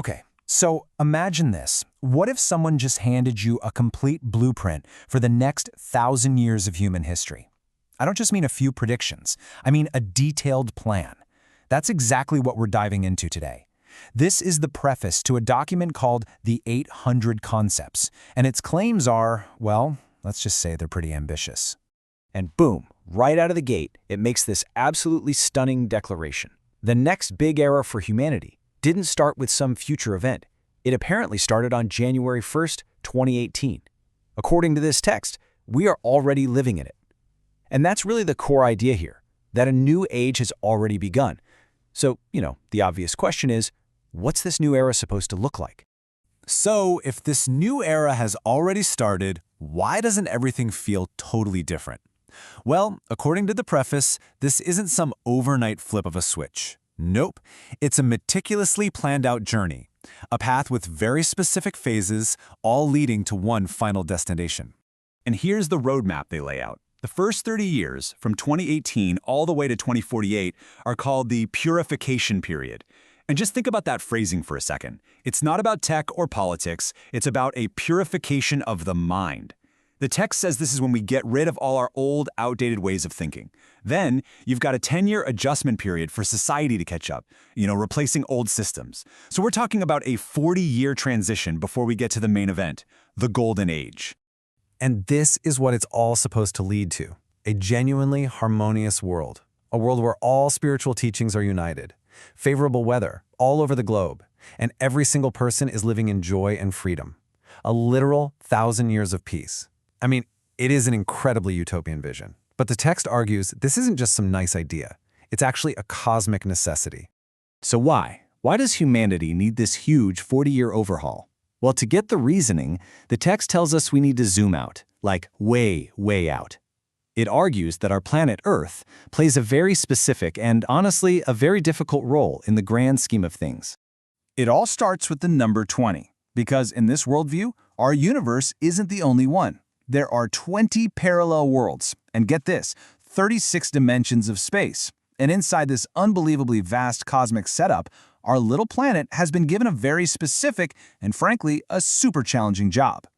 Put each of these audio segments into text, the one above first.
Okay, so imagine this. What if someone just handed you a complete blueprint for the next 1,000 years of human history? I don't just mean a few predictions. I mean a detailed plan. That's exactly what we're diving into today. This is the preface to a document called The 800 Concepts, and its claims are, well, let's just say they're pretty ambitious. And boom, right out of the gate, it makes this absolutely stunning declaration. The next big era for humanity didn't start with some future event. It apparently started on January 1st, 2018. According to this text, we are already living in it. And that's really the core idea here, that a new age has already begun. So, the obvious question is, what's this new era supposed to look like? So, if this new era has already started, why doesn't everything feel totally different? Well, according to the preface, this isn't some overnight flip of a switch. Nope, it's a meticulously planned out journey, a path with very specific phases, all leading to one final destination. And here's the roadmap they lay out. The first 30 years, from 2018 all the way to 2048, are called the purification period. And just think about that phrasing for a second. It's not about tech or politics, it's about a purification of the mind. The text says this is when we get rid of all our old, outdated ways of thinking. Then, you've got a 10-year adjustment period for society to catch up, replacing old systems. So we're talking about a 40-year transition before we get to the main event, the Golden Age. And this is what it's all supposed to lead to, a genuinely harmonious world, a world where all spiritual teachings are united, favorable weather all over the globe, and every single person is living in joy and freedom. A literal 1,000 years of peace. I mean, it is an incredibly utopian vision. But the text argues this isn't just some nice idea. It's actually a cosmic necessity. So why? Why does humanity need this huge 40-year overhaul? Well, to get the reasoning, the text tells us we need to zoom out, like way, way out. It argues that our planet Earth plays a very specific and, honestly, a very difficult role in the grand scheme of things. It all starts with the number 20, because in this worldview, our universe isn't the only one. There are 20 parallel worlds, and get this, 36 dimensions of space. And inside this unbelievably vast cosmic setup, our little planet has been given a very specific and, frankly, a super challenging job.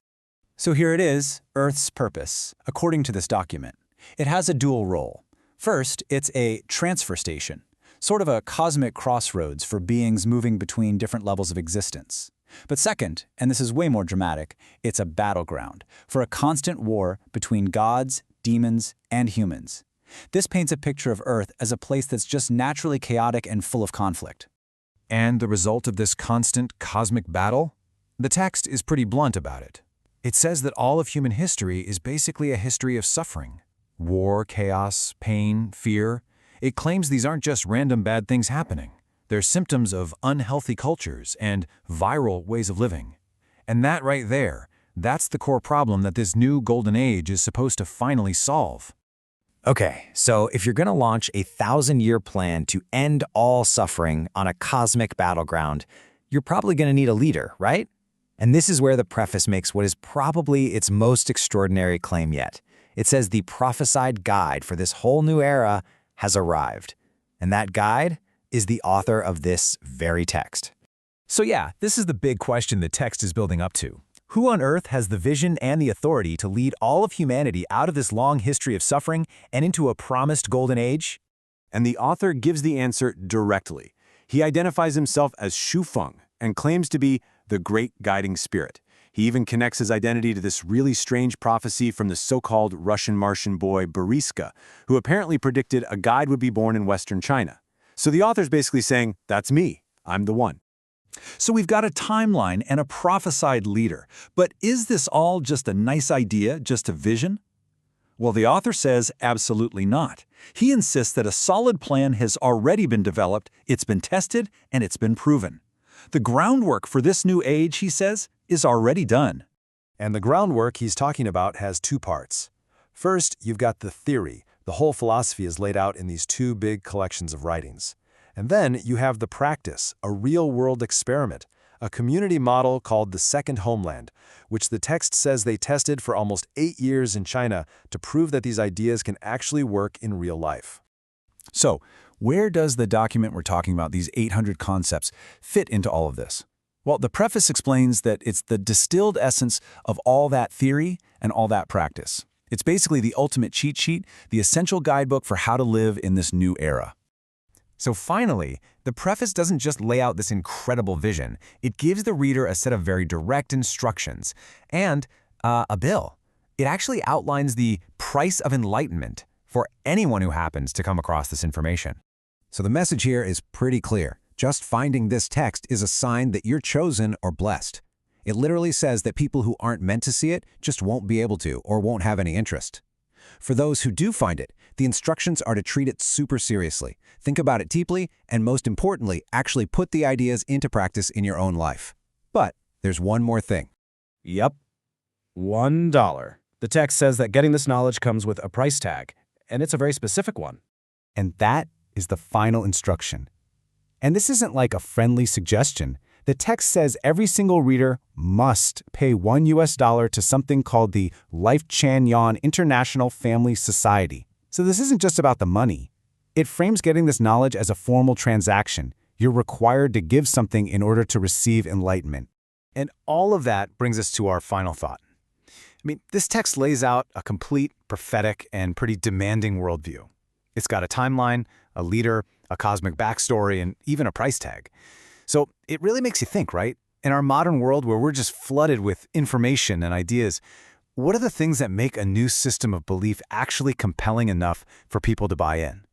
So here it is, Earth's purpose, according to this document. It has a dual role. First, it's a transfer station, sort of a cosmic crossroads for beings moving between different levels of existence. But second, and this is way more dramatic, it's a battleground for a constant war between gods, demons, and humans. This paints a picture of Earth as a place that's just naturally chaotic and full of conflict. And the result of this constant cosmic battle? The text is pretty blunt about it. It says that all of human history is basically a history of suffering. War, chaos, pain, fear. It claims these aren't just random bad things happening. They're symptoms of unhealthy cultures and viral ways of living. And that right there, that's the core problem that this new golden age is supposed to finally solve. Okay, so if you're going to launch a 1,000-year plan to end all suffering on a cosmic battleground, you're probably going to need a leader, right? And this is where the preface makes what is probably its most extraordinary claim yet. It says the prophesied guide for this whole new era has arrived. And that guide is the author of this very text. So yeah, this is the big question the text is building up to. Who on earth has the vision and the authority to lead all of humanity out of this long history of suffering and into a promised golden age? And the author gives the answer directly. He identifies himself as Shu Feng and claims to be the great guiding spirit. He even connects his identity to this really strange prophecy from the so-called Russian Martian boy Boriska, who apparently predicted a guide would be born in Western China. So the author's basically saying, that's me, I'm the one. So we've got a timeline and a prophesied leader. But is this all just a nice idea, just a vision? Well, the author says absolutely not. He insists that a solid plan has already been developed, it's been tested, and it's been proven. The groundwork for this new age, he says, is already done. And the groundwork he's talking about has two parts. First, you've got the theory. The whole philosophy is laid out in these two big collections of writings. And then you have the practice, a real-world experiment, a community model called the Second Homeland, which the text says they tested for almost 8 years in China to prove that these ideas can actually work in real life. So, where does the document we're talking about, these 800 concepts, fit into all of this? Well, the preface explains that it's the distilled essence of all that theory and all that practice. It's basically the ultimate cheat sheet, the essential guidebook for how to live in this new era. So finally, the preface doesn't just lay out this incredible vision, it gives the reader a set of very direct instructions and a bill. It actually outlines the price of enlightenment for anyone who happens to come across this information. So the message here is pretty clear. Just finding this text is a sign that you're chosen or blessed. It literally says that people who aren't meant to see it just won't be able to or won't have any interest. For those who do find it, the instructions are to treat it super seriously, think about it deeply, and most importantly, actually put the ideas into practice in your own life. But there's one more thing. Yep. $1. The text says that getting this knowledge comes with a price tag, and it's a very specific one. And that is the final instruction. And this isn't like a friendly suggestion. The text says every single reader must pay $1 to something called the Lifechanyuan International Family Society. So this isn't just about the money. It frames getting this knowledge as a formal transaction. You're required to give something in order to receive enlightenment. And all of that brings us to our final thought. This text lays out a complete, prophetic, and pretty demanding worldview. It's got a timeline, a leader, a cosmic backstory, and even a price tag. So it really makes you think, right? In our modern world where we're just flooded with information and ideas, what are the things that make a new system of belief actually compelling enough for people to buy in?